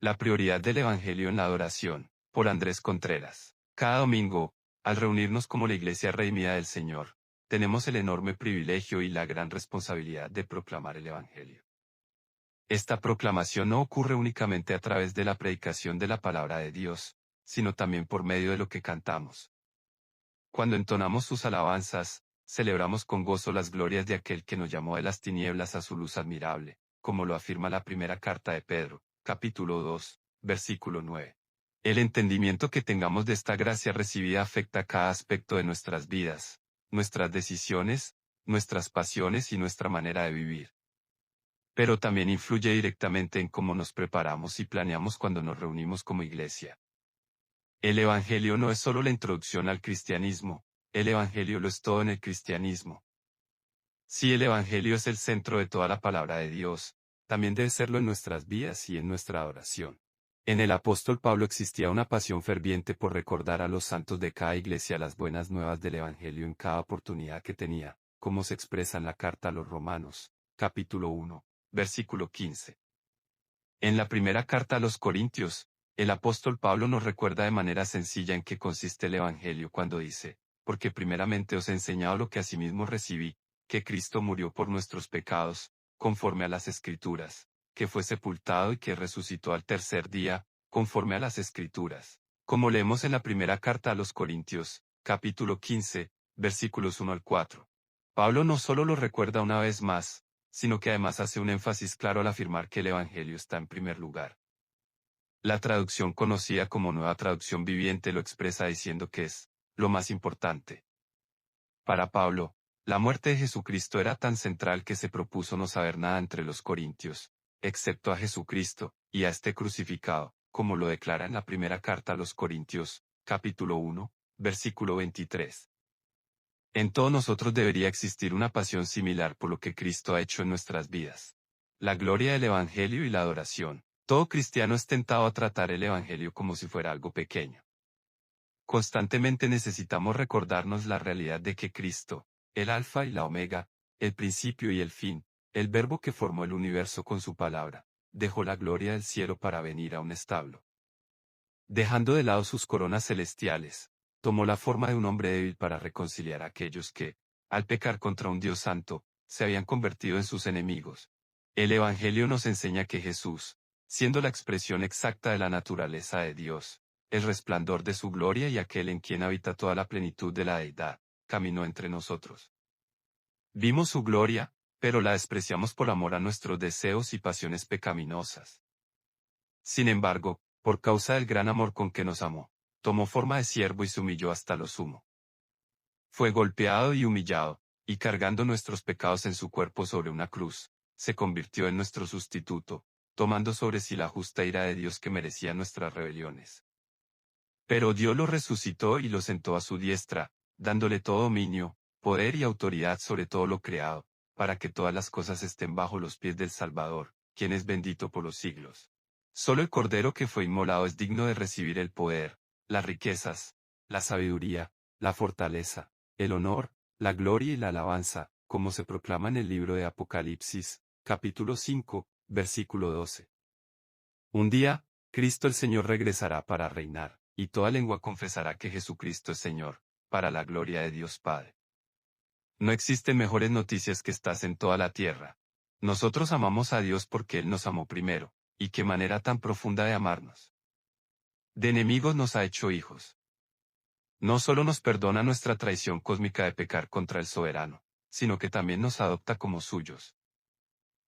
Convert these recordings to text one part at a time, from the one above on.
La prioridad del Evangelio en la adoración, por Andrés Contreras. Cada domingo, al reunirnos como la Iglesia Redimida del Señor, tenemos el enorme privilegio y la gran responsabilidad de proclamar el Evangelio. Esta proclamación no ocurre únicamente a través de la predicación de la palabra de Dios, sino también por medio de lo que cantamos. Cuando entonamos sus alabanzas, celebramos con gozo las glorias de aquel que nos llamó de las tinieblas a su luz admirable, como lo afirma la primera carta de Pedro, capítulo 2, versículo 9. El entendimiento que tengamos de esta gracia recibida afecta cada aspecto de nuestras vidas, nuestras decisiones, nuestras pasiones y nuestra manera de vivir. Pero también influye directamente en cómo nos preparamos y planeamos cuando nos reunimos como iglesia. El Evangelio no es solo la introducción al cristianismo, el Evangelio lo es todo en el cristianismo. Si el Evangelio es el centro de toda la palabra de Dios, también debe serlo en nuestras vidas y en nuestra adoración. En el apóstol Pablo existía una pasión ferviente por recordar a los santos de cada iglesia las buenas nuevas del Evangelio en cada oportunidad que tenía, como se expresa en la carta a los Romanos, capítulo 1, versículo 15. En la primera carta a los Corintios, el apóstol Pablo nos recuerda de manera sencilla en qué consiste el Evangelio cuando dice, porque primeramente os he enseñado lo que asimismo recibí, que Cristo murió por nuestros pecados, conforme a las Escrituras, que fue sepultado y que resucitó al tercer día, conforme a las Escrituras. Como leemos en la primera carta a los Corintios, capítulo 15, versículos 1 al 4. Pablo no solo lo recuerda una vez más, sino que además hace un énfasis claro al afirmar que el Evangelio está en primer lugar. La traducción conocida como Nueva Traducción Viviente lo expresa diciendo que es lo más importante. Para Pablo, la muerte de Jesucristo era tan central que se propuso no saber nada entre los corintios, excepto a Jesucristo, y a este crucificado, como lo declara en la primera carta a los Corintios, capítulo 1, versículo 23. En todos nosotros debería existir una pasión similar por lo que Cristo ha hecho en nuestras vidas. La gloria del Evangelio y la adoración. Todo cristiano es tentado a tratar el Evangelio como si fuera algo pequeño. Constantemente necesitamos recordarnos la realidad de que Cristo, el Alfa y la Omega, el principio y el fin, el Verbo que formó el universo con su palabra, dejó la gloria del cielo para venir a un establo. Dejando de lado sus coronas celestiales, tomó la forma de un hombre débil para reconciliar a aquellos que, al pecar contra un Dios santo, se habían convertido en sus enemigos. El Evangelio nos enseña que Jesús, siendo la expresión exacta de la naturaleza de Dios, el resplandor de su gloria y aquel en quien habita toda la plenitud de la deidad, caminó entre nosotros. Vimos su gloria, pero la despreciamos por amor a nuestros deseos y pasiones pecaminosas. Sin embargo, por causa del gran amor con que nos amó, tomó forma de siervo y se humilló hasta lo sumo. Fue golpeado y humillado, y cargando nuestros pecados en su cuerpo sobre una cruz, se convirtió en nuestro sustituto, tomando sobre sí la justa ira de Dios que merecía nuestras rebeliones. Pero Dios lo resucitó y lo sentó a su diestra, dándole todo dominio, poder y autoridad sobre todo lo creado, para que todas las cosas estén bajo los pies del Salvador, quien es bendito por los siglos. Solo el Cordero que fue inmolado es digno de recibir el poder, las riquezas, la sabiduría, la fortaleza, el honor, la gloria y la alabanza, como se proclama en el libro de Apocalipsis, capítulo 5, versículo 12. Un día, Cristo el Señor regresará para reinar, y toda lengua confesará que Jesucristo es Señor, para la gloria de Dios Padre. No existen mejores noticias que estás en toda la tierra. Nosotros amamos a Dios porque Él nos amó primero, y qué manera tan profunda de amarnos. De enemigos nos ha hecho hijos. No solo nos perdona nuestra traición cósmica de pecar contra el soberano, sino que también nos adopta como suyos.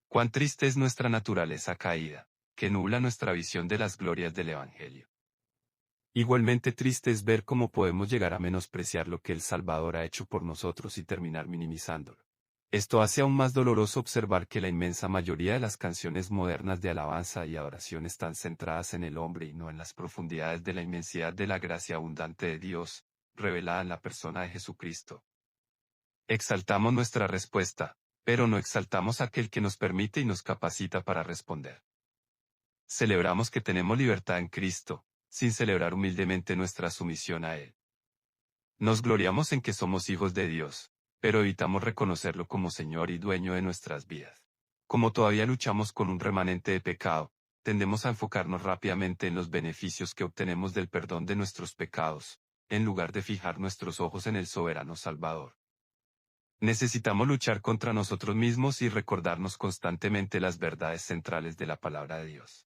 Cuán triste es nuestra naturaleza caída, que nubla nuestra visión de las glorias del Evangelio. Igualmente triste es ver cómo podemos llegar a menospreciar lo que el Salvador ha hecho por nosotros y terminar minimizándolo. Esto hace aún más doloroso observar que la inmensa mayoría de las canciones modernas de alabanza y adoración están centradas en el hombre y no en las profundidades de la inmensidad de la gracia abundante de Dios, revelada en la persona de Jesucristo. Exaltamos nuestra respuesta, pero no exaltamos a aquel que nos permite y nos capacita para responder. Celebramos que tenemos libertad en Cristo, sin celebrar humildemente nuestra sumisión a Él. Nos gloriamos en que somos hijos de Dios, pero evitamos reconocerlo como Señor y dueño de nuestras vidas. Como todavía luchamos con un remanente de pecado, tendemos a enfocarnos rápidamente en los beneficios que obtenemos del perdón de nuestros pecados, en lugar de fijar nuestros ojos en el soberano Salvador. Necesitamos luchar contra nosotros mismos y recordarnos constantemente las verdades centrales de la palabra de Dios.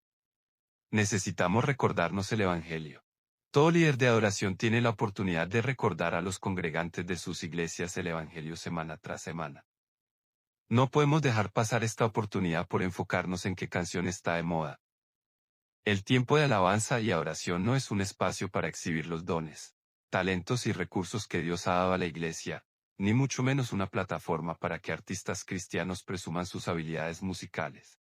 Necesitamos recordarnos el Evangelio. Todo líder de adoración tiene la oportunidad de recordar a los congregantes de sus iglesias el Evangelio semana tras semana. No podemos dejar pasar esta oportunidad por enfocarnos en qué canción está de moda. El tiempo de alabanza y adoración no es un espacio para exhibir los dones, talentos y recursos que Dios ha dado a la iglesia, ni mucho menos una plataforma para que artistas cristianos presuman sus habilidades musicales.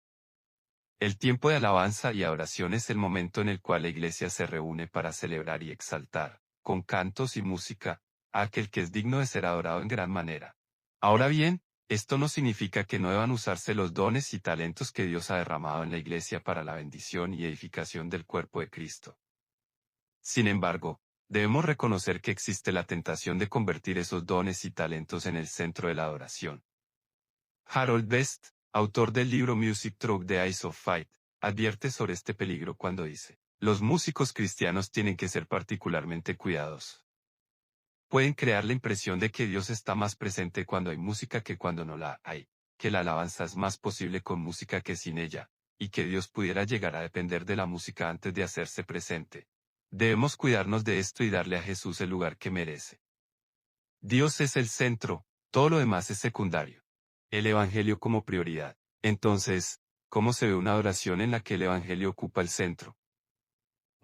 El tiempo de alabanza y adoración es el momento en el cual la iglesia se reúne para celebrar y exaltar, con cantos y música, a aquel que es digno de ser adorado en gran manera. Ahora bien, esto no significa que no deban usarse los dones y talentos que Dios ha derramado en la iglesia para la bendición y edificación del cuerpo de Cristo. Sin embargo, debemos reconocer que existe la tentación de convertir esos dones y talentos en el centro de la adoración. Harold Best, autor del libro Music Through the Eyes of Faith, advierte sobre este peligro cuando dice: los músicos cristianos tienen que ser particularmente cuidadosos. Pueden crear la impresión de que Dios está más presente cuando hay música que cuando no la hay, que la alabanza es más posible con música que sin ella, y que Dios pudiera llegar a depender de la música antes de hacerse presente. Debemos cuidarnos de esto y darle a Jesús el lugar que merece. Dios es el centro, todo lo demás es secundario. El Evangelio como prioridad. Entonces, ¿cómo se ve una adoración en la que el Evangelio ocupa el centro?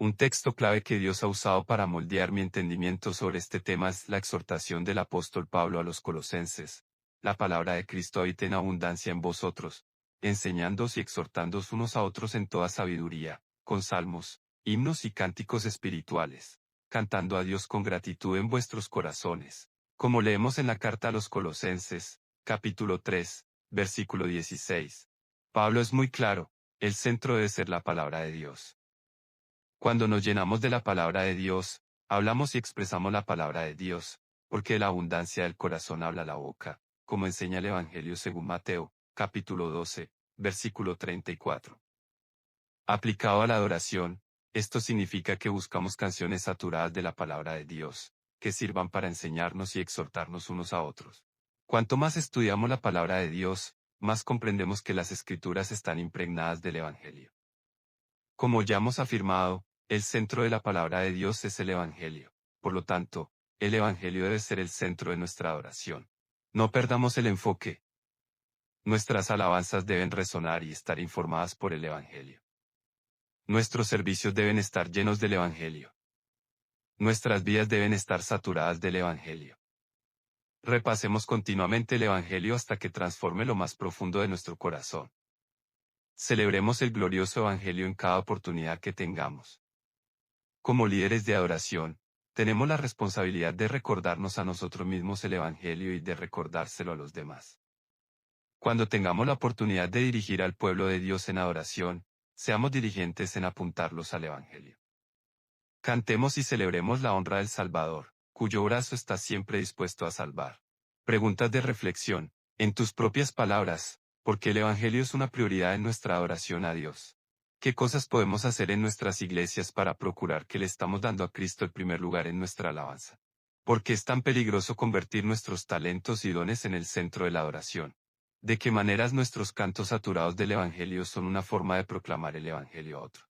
Un texto clave que Dios ha usado para moldear mi entendimiento sobre este tema es la exhortación del apóstol Pablo a los colosenses. La palabra de Cristo habita en abundancia en vosotros, enseñándoos y exhortándoos unos a otros en toda sabiduría, con salmos, himnos y cánticos espirituales, cantando a Dios con gratitud en vuestros corazones, como leemos en la carta a los Colosenses, capítulo 3, versículo 16. Pablo es muy claro, el centro debe ser la palabra de Dios. Cuando nos llenamos de la palabra de Dios, hablamos y expresamos la palabra de Dios, porque de la abundancia del corazón habla la boca, como enseña el Evangelio según Mateo, capítulo 12, versículo 34. Aplicado a la adoración, esto significa que buscamos canciones saturadas de la palabra de Dios, que sirvan para enseñarnos y exhortarnos unos a otros. Cuanto más estudiamos la palabra de Dios, más comprendemos que las Escrituras están impregnadas del Evangelio. Como ya hemos afirmado, el centro de la palabra de Dios es el Evangelio. Por lo tanto, el Evangelio debe ser el centro de nuestra adoración. No perdamos el enfoque. Nuestras alabanzas deben resonar y estar informadas por el Evangelio. Nuestros servicios deben estar llenos del Evangelio. Nuestras vidas deben estar saturadas del Evangelio. Repasemos continuamente el Evangelio hasta que transforme lo más profundo de nuestro corazón. Celebremos el glorioso Evangelio en cada oportunidad que tengamos. Como líderes de adoración, tenemos la responsabilidad de recordarnos a nosotros mismos el Evangelio y de recordárselo a los demás. Cuando tengamos la oportunidad de dirigir al pueblo de Dios en adoración, seamos diligentes en apuntarlos al Evangelio. Cantemos y celebremos la honra del Salvador, cuyo brazo está siempre dispuesto a salvar. Preguntas de reflexión. En tus propias palabras, ¿por qué el Evangelio es una prioridad en nuestra adoración a Dios? ¿Qué cosas podemos hacer en nuestras iglesias para procurar que le estamos dando a Cristo el primer lugar en nuestra alabanza? ¿Por qué es tan peligroso convertir nuestros talentos y dones en el centro de la adoración? ¿De qué maneras nuestros cantos saturados del Evangelio son una forma de proclamar el Evangelio a otros?